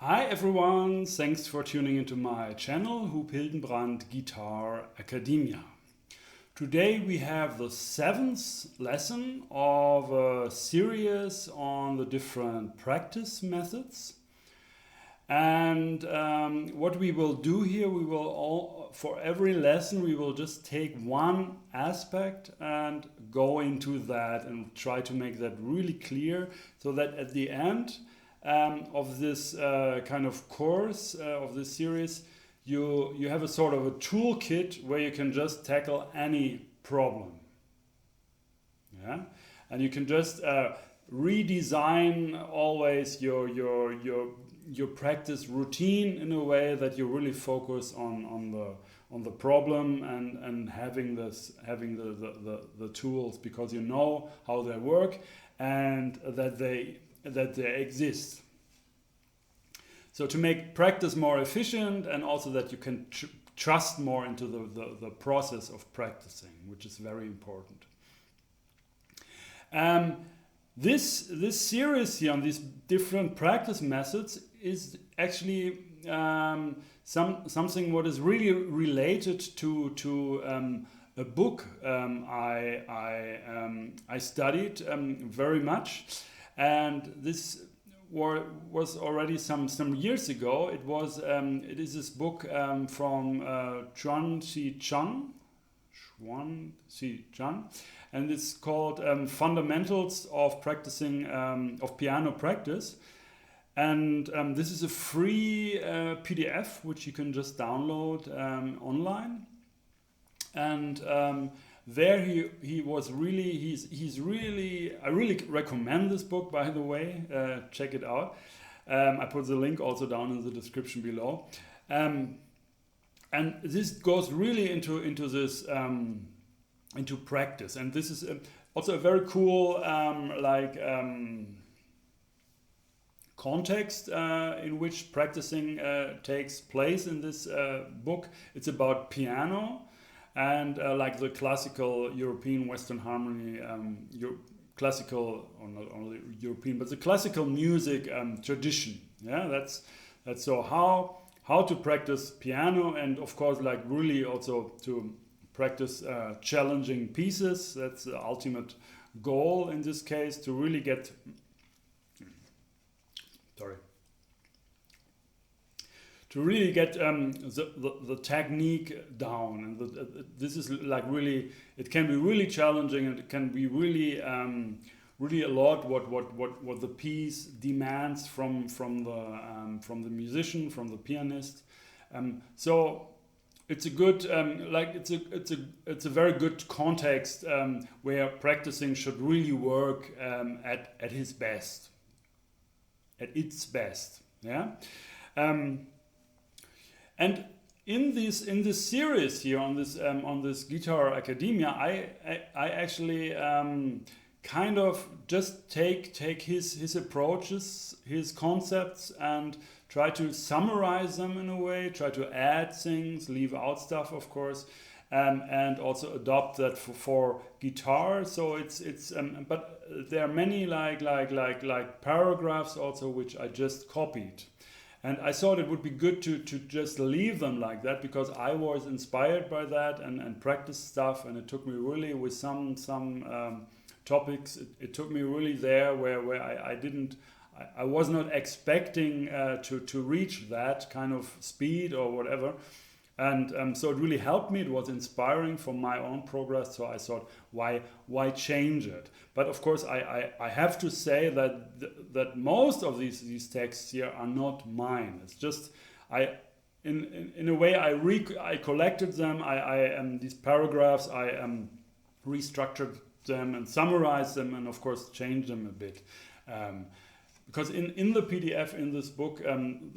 Hi everyone, thanks for tuning into my channel, Hildenbrand Guitar Academia. Today we have the 7th lesson of a series on the different practice methods. And what we will do here, for every lesson we will just take one aspect and go into that and try to make that really clear, so that at the end of this kind of course, of this series, you have a sort of a toolkit where you can just tackle any problem. Yeah? And you can just redesign always your practice routine in a way that you really focus on the problem and having the tools, because you know how they work and that they exist. So to make practice more efficient, and also that you can trust more into the process of practicing, which is very important. This series here on these different practice methods is actually something what is really related to a book I studied very much, and this was already some years ago. It is this book from Chuan C. Chang, and it's called Fundamentals of Practicing of Piano Practice. And this is a free PDF which you can just download online. And there he was really, he's really, I really recommend this book, by the way. Check it out. I put the link also down in the description below. And this goes really into this into practice, and this is also a very cool context in which practicing takes place in this book. It's about piano. And like the classical European Western harmony, classical, or not only European, but the classical music tradition. Yeah, that's so how to practice piano, and of course, like really also to practice challenging pieces. That's the ultimate goal in this case, to really get. To really get the technique down, and this is like really, it can be really challenging, and it can be really really a lot what the piece demands from the musician, from the pianist. So it's a good it's a very good context where practicing should really work at its best. Yeah. And in this series here on this Guitar Academia, I actually kind of just take his approaches, his concepts, and try to summarize them in a way. Try to add things, leave out stuff, of course, and also adopt that for guitar. So it's but there are many like paragraphs also which I just copied. And I thought it would be good to just leave them like that, because I was inspired by that and practice stuff, and it took me really with some topics. It took me really there where I was not expecting to reach that kind of speed or whatever. And so it really helped me. It was inspiring for my own progress. So I thought, why change it? But of course, I have to say that most of these texts here are not mine. It's just in a way I collected them. These paragraphs I restructured them and summarized them, and of course changed them a bit. Because in the PDF in this book,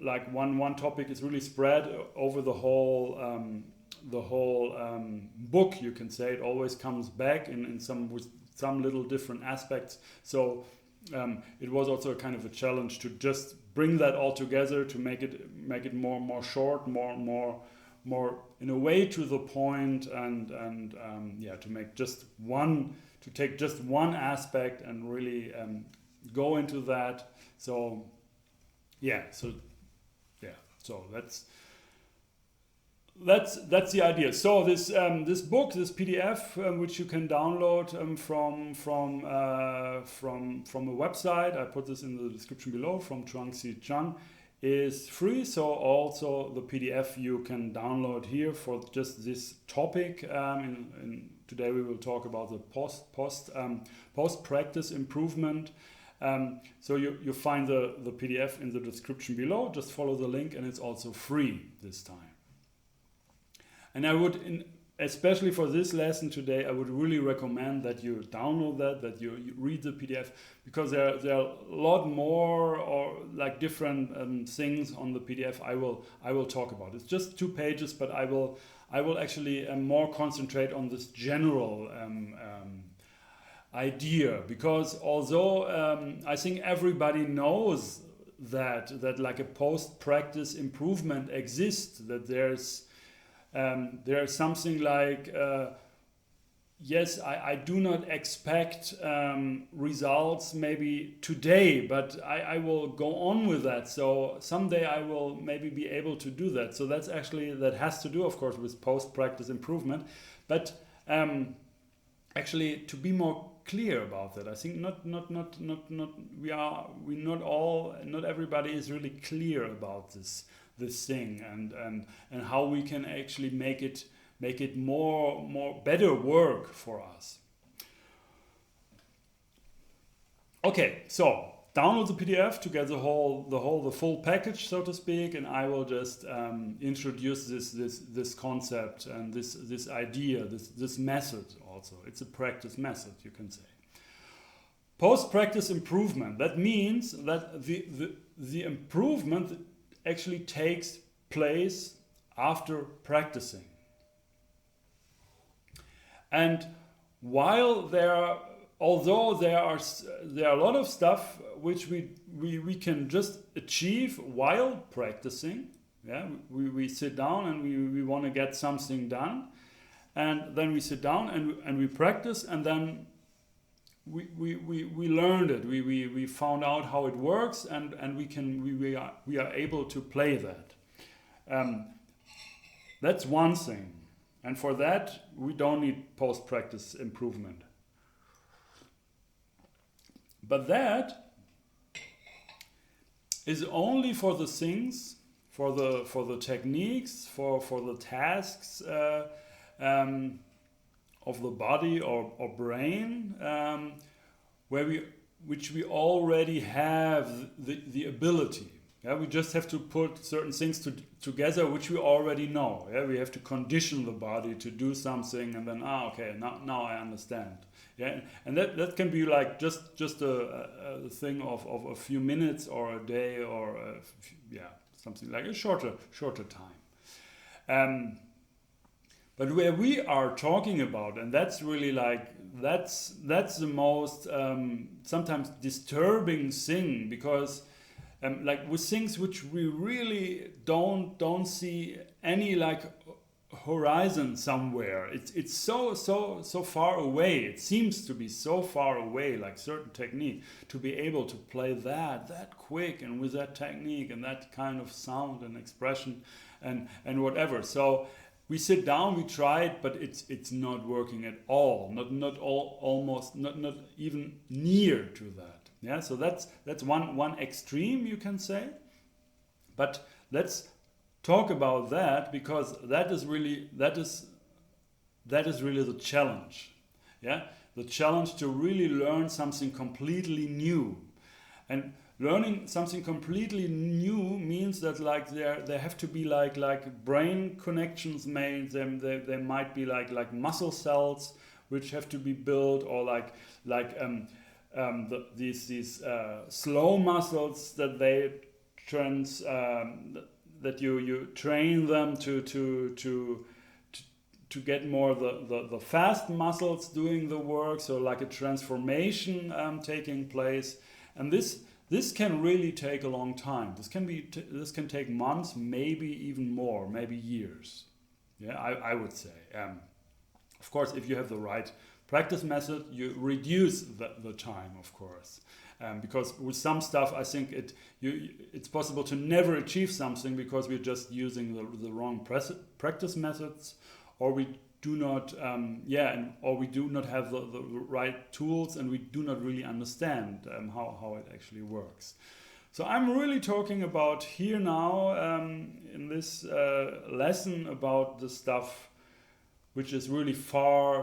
like one topic is really spread over the whole book. You can say it always comes back with some little different aspects. So it was also a kind of a challenge to just bring that all together, to make it more short, more in a way to the point, and yeah, to take just one aspect and really go into that. So yeah, so yeah, so that's the idea. So this book, this PDF, which you can download from a website, I put this in the description below, from Chuan C, Chang, is free. So also the PDF you can download here for just this topic. Today we will talk about the post practice improvement. So you find the PDF in the description below. Just follow the link, and it's also free this time. And I would, especially for this lesson today, I would really recommend that you download that you read the PDF, because there are a lot more or like different things on the PDF I will talk about. It's just 2 pages, but I will actually more concentrate on this general idea, because although I think everybody knows that like a post-practice improvement exists, that there's something like, yes, I do not expect results maybe today, but I will go on with that. So someday I will maybe be able to do that. So that has to do, of course, with post-practice improvement. But actually, to be more clear about that, I think not everybody is really clear about this thing and how we can actually make it more better work for us. Okay, so download the PDF to get the full package, so to speak, and I will just introduce this concept and this idea, this method also. It's a practice method, you can say. Post-practice improvement. That means that the improvement actually takes place after practicing. And although there are a lot of stuff which we can just achieve while practicing, yeah, we sit down and we want to get something done, and then we sit down and we practice, and then we learned it. We found out how it works, and we are able to play that. That's one thing, and for that we don't need post-practice improvement. But that is only for the things, for the techniques, for the tasks of the body or brain, which we already have the ability. Yeah, we just have to put certain things together which we already know. Yeah, we have to condition the body to do something, and then okay, now I understand. Yeah, and that can be like just a thing of a few minutes or a day or something like a shorter time. But where we are talking about, and that's really like that's the most sometimes disturbing thing, because like with things which we really don't see any like horizon somewhere. It's so far away. It seems to be so far away, like certain technique, to be able to play that quick and with that technique and that kind of sound and expression and whatever. So we sit down, we try it, but it's not working at all. Not even near to that. Yeah, so that's one extreme, you can say. But let's talk about that, because that is really the challenge. Yeah, the challenge to really learn something completely new. And learning something completely new means that like there have to be like brain connections made. There might be like muscle cells which have to be built, or these slow muscles that that you train them to get more the fast muscles doing the work. So like a transformation taking place, and this can really take a long time. This can take months, maybe even more, maybe years. Yeah, I would say. Of course, if you have the right practice method, you reduce the time, of course. Because with some stuff, I think it's possible to never achieve something because we're just using the wrong practice methods, or we do not, or we do not have the right tools, and we do not really understand how it actually works. So I'm really talking about here now in this lesson about the stuff which is really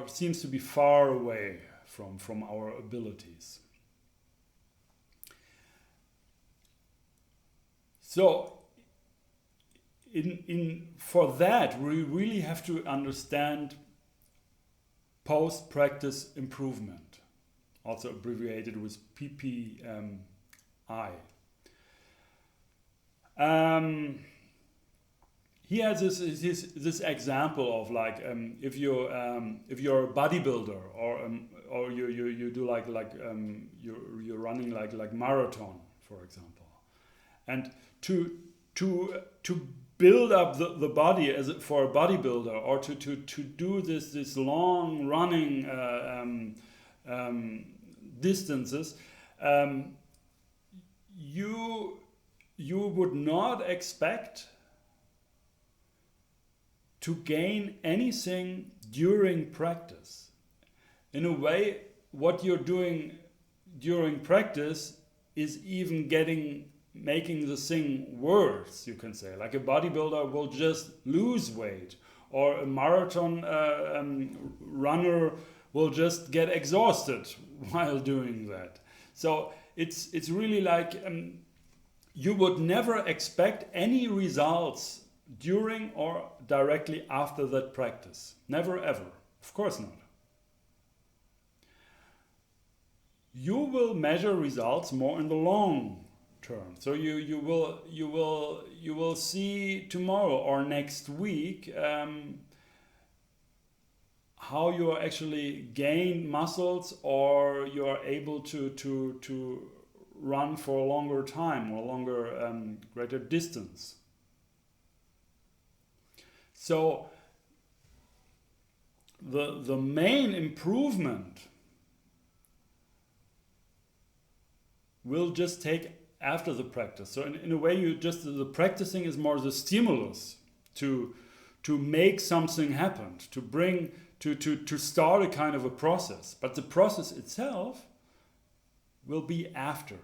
seems to be far away from our abilities. So for that, we really have to understand post-practice improvement, also abbreviated with PPI. He has this example of like if you're a bodybuilder or you do you're running like marathon, for example, and to build up the body for a bodybuilder, or to do this long running distances, you would not expect to gain anything during practice. In a way, what you're doing during practice is even making the thing worse, you can say. Like a bodybuilder will just lose weight, or a marathon runner will just get exhausted while doing that. So it's really like you would never expect any results during or directly after that practice. Never ever. Of course not. You will measure results more in the long term. So you will see tomorrow or next week how you actually gain muscles, or you are able to run for a longer time or longer greater distance. So the main improvement will just take after the practice. So in a way, the practicing is more the stimulus to make something happen, to start a kind of a process. But the process itself will be after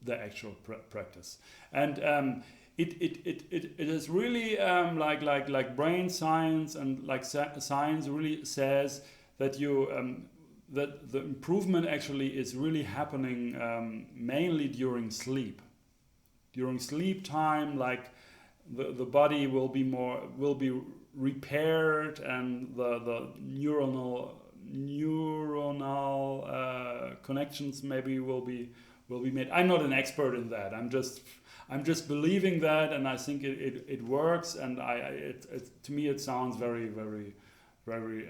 the actual practice. And it is really like brain science and like science really says that that the improvement actually is really happening mainly during sleep. During sleep time, like the body will be repaired, and the neuronal connections maybe will be made. I'm not an expert in that. I'm just believing that, and I think it works, and to me it sounds very, very, very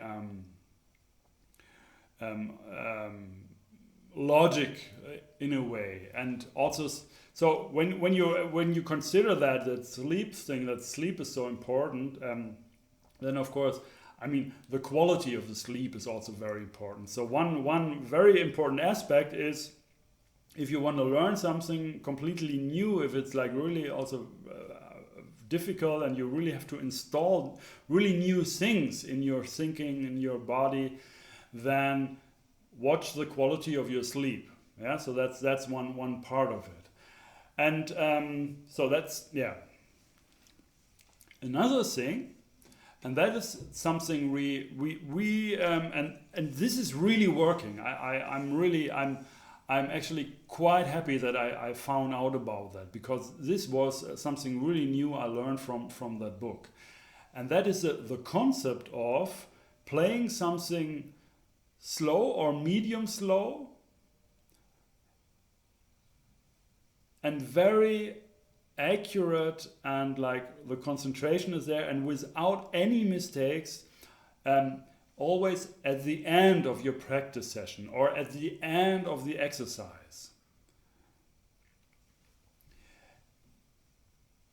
logic in a way. And also, so when you consider that sleep is so important, then of course, I mean, the quality of the sleep is also very important. So one very important aspect is, if you want to learn something completely new, if it's like really also difficult, and you really have to install really new things in your thinking, in your body, then watch the quality of your sleep. Yeah, so that's one part of it. And so that's, yeah. Another thing, and that is something we and this is really working. I'm actually quite happy that I found out about that, because this was something really new I learned from that book. And that is the concept of playing something slow or medium slow and very accurate, and like the concentration is there, and without any mistakes, always at the end of your practice session or at the end of the exercise.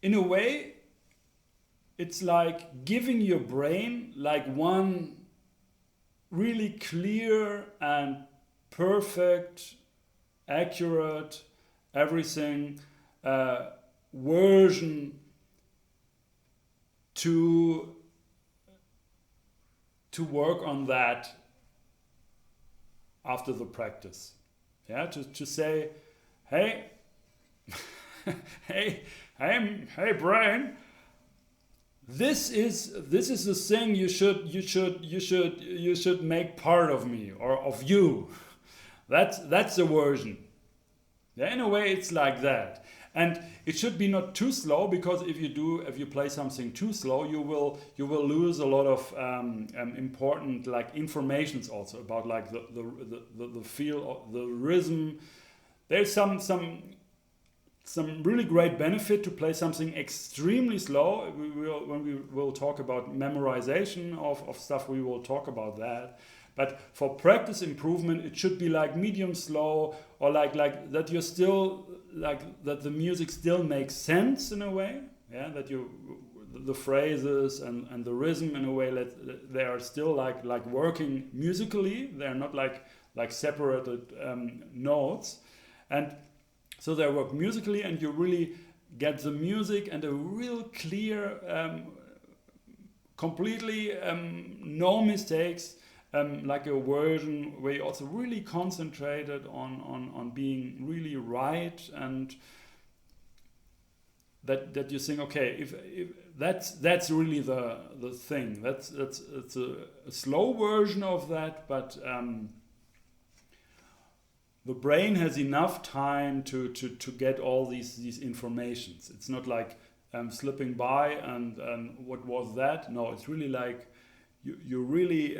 In a way, it's like giving your brain like one really clear and perfect accurate, everything version to work on that after the practice. Yeah, to say, hey, hey, brain, this is the thing you should make part of me or of you. That's the version. Yeah, in a way, it's like that. And it should be not too slow, because if you play something too slow, you will lose a lot of important like informations also about like the feel, the rhythm. There's some really great benefit to play something extremely slow. When we will talk about memorization of stuff, we will talk about that. But for practice improvement, it should be like medium slow, or like that you're still like that the music still makes sense in a way. Yeah, that the phrases and the rhythm in a way that they are still like working musically. They're not like separated notes, and so they work musically, and you really get the music and a real clear, completely no mistakes. Like a version where you also really concentrated on being really right, and that you think, okay, if that's really the thing. That's a slow version of that, but the brain has enough time to get all these informations. It's not like slipping by and what was that? No, it's really like you really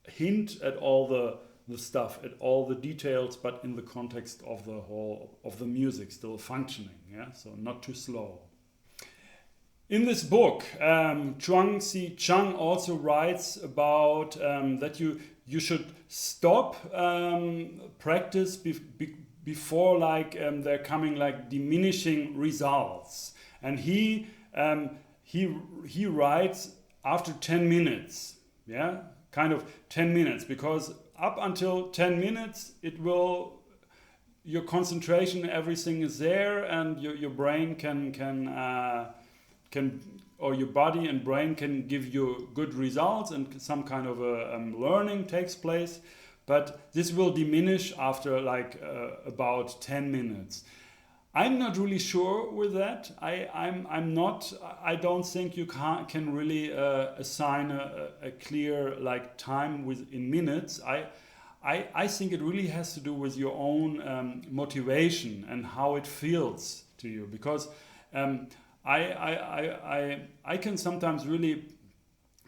hint at all the stuff, at all the details, but in the context of the whole of the music still functioning. Yeah, so not too slow. In this book, Chuan C. Chang also writes about that you should stop practice before like they're coming like diminishing results, and he writes after 10 minutes. Yeah, kind of 10 minutes, because up until 10 minutes your concentration, everything is there, and your brain can or your body and brain can give you good results, and some kind of a learning takes place. But this will diminish after like about 10 minutes. I'm not really sure with that. I'm not. I don't think you can really assign a clear like time in minutes. I think it really has to do with your own motivation and how it feels to you, because I can sometimes really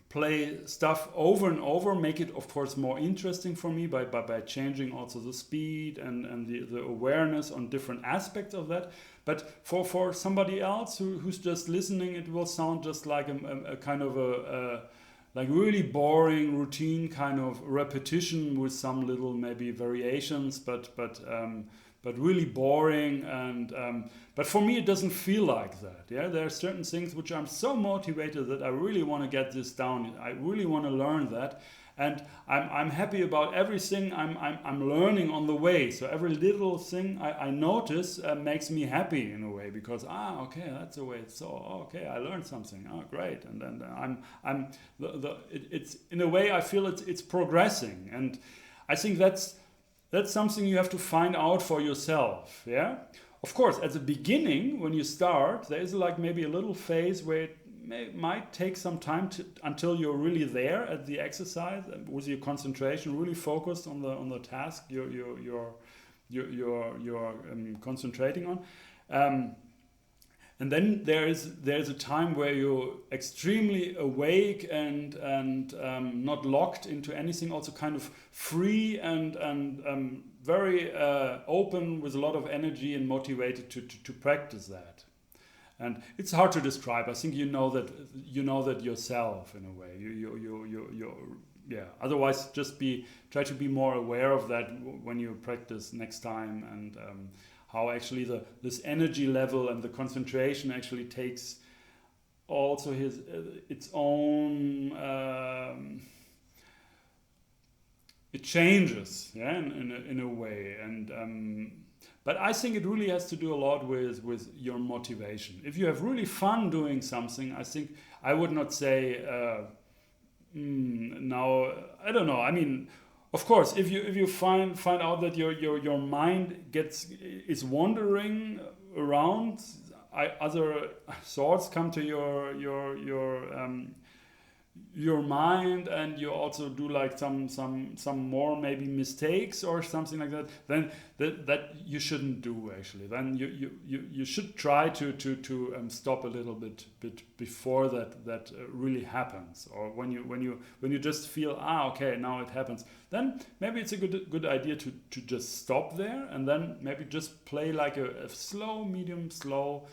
play stuff over and over, make it of course more interesting for me by changing also the speed and the awareness on different aspects of that. But for somebody else who's just listening, it will sound just like a kind of a like really boring routine kind of repetition with some little maybe variations, but really boring. And but for me it doesn't feel like that. Yeah, there are certain things which I'm so motivated that I really want to get this down. I really want to learn that, and I'm happy about everything I'm learning on the way. So every little thing I notice makes me happy in a way, because okay, that's the way it's so. Okay, I learned something. Great. And then it's in a way I feel it's progressing, and I think that's something you have to find out for yourself. Yeah, of course, at the beginning when you start, there is like maybe a little phase where it might take some time until you're really there at the exercise with your concentration really focused on the task you're concentrating on. And then there's a time where you're extremely awake and not locked into anything, also kind of free and very open, with a lot of energy and motivated to practice that. And it's hard to describe. I think you know that yourself in a way. Yeah. Otherwise, just try to be more aware of that when you practice next time, and how actually this energy level and the concentration actually takes also its own it changes, yeah, in a way. And but I think it really has to do a lot with your motivation. If you have really fun doing something, I think I would not say now, I don't know. I mean, of course, if you find out that your mind is wandering around, other thoughts come to your mind, and you also do like some more maybe mistakes or something like that, then that you shouldn't do actually. Then you should try to stop a little bit before that really happens, or when you just feel okay, now it happens, then maybe it's a good idea to just stop there, and then maybe just play like a slow, medium slow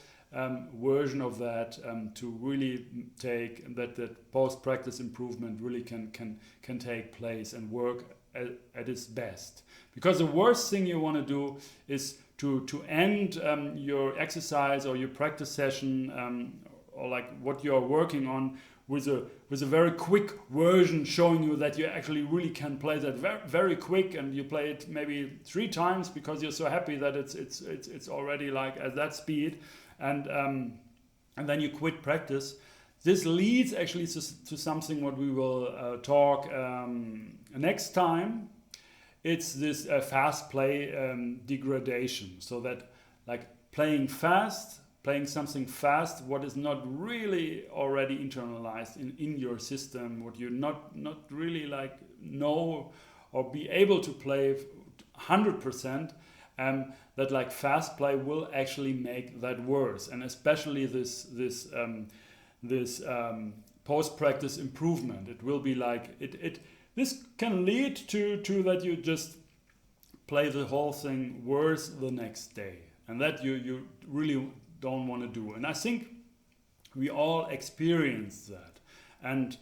version of that, to really take that post-practice improvement really can take place and work at its best. Because the worst thing you want to do is to end your exercise or your practice session, or like what you're working on, with a very quick version showing you that you actually really can play that very quick, and you play it maybe 3 times because you're so happy that it's already like at that speed. And then you quit practice. This leads actually to something what we will talk next time. It's this fast play degradation. So that like playing something fast, what is not really already internalized in your system, what you not really like know or be able to play 100%. That like fast play will actually make that worse, and especially this post-practice improvement. It will be like this can lead to that you just play the whole thing worse the next day, and that you really don't want to do. And I think we all experience that, and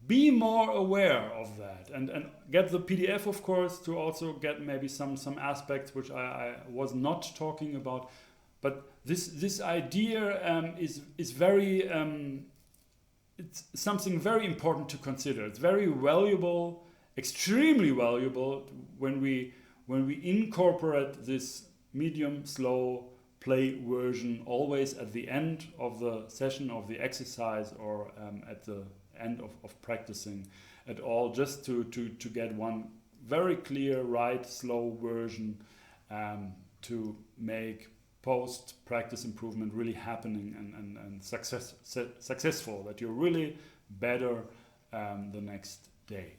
be more aware of that, and get the PDF, of course, to also get maybe some aspects which I was not talking about. But this idea is very it's something very important to consider. It's very valuable, extremely valuable, when we incorporate this medium slow play version always at the end of the session, of the exercise, or at the end of practicing at all, just to get one very clear, right, slow version, to make post-practice improvement really happening and successful, that you're really better the next day.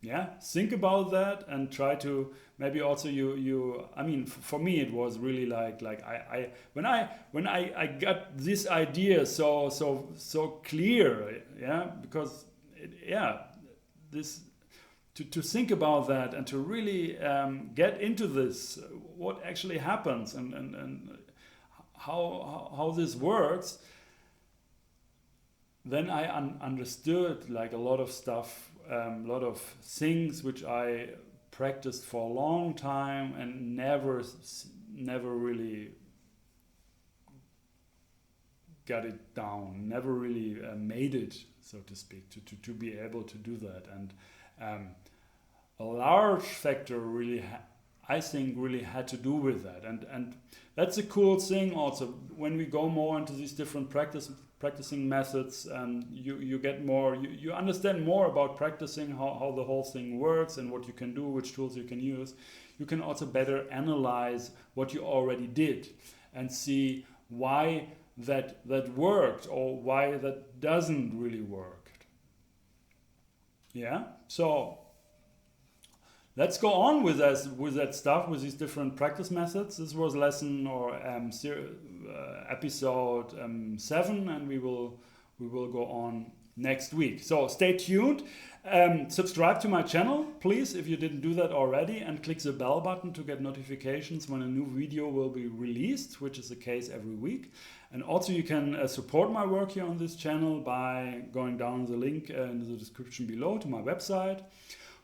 Yeah, think about that and try to maybe also you I mean, for me it was really like I when I got this idea so clear, yeah, because this to think about that and to really get into this, what actually happens and how this works, then I understood like a lot of stuff, a lot of things which I practiced for a long time and never really got it down, never really made it, so to speak, to be able to do that. And a large factor really I think really had to do with that, and that's a cool thing also when we go more into these different practicing methods, and you get more, you understand more about practicing, how the whole thing works and what you can do, which tools you can use. You can also better analyze what you already did and see why that worked or why that doesn't really work. Yeah, so let's go on with that stuff, with these different practice methods. This was lesson or episode 7, and we will go on next week. So stay tuned. Subscribe to my channel, please, if you didn't do that already, and click the bell button to get notifications when a new video will be released, which is the case every week. And also you can support my work here on this channel by going down the link in the description below to my website,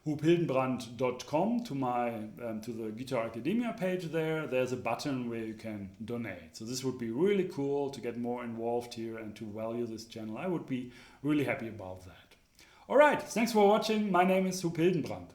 Hildenbrand.com, to the Guitar Academia page there. There's a button where you can donate. So this would be really cool to get more involved here and to value this channel. I would be really happy about that. All right, thanks for watching. My name is Hildenbrand.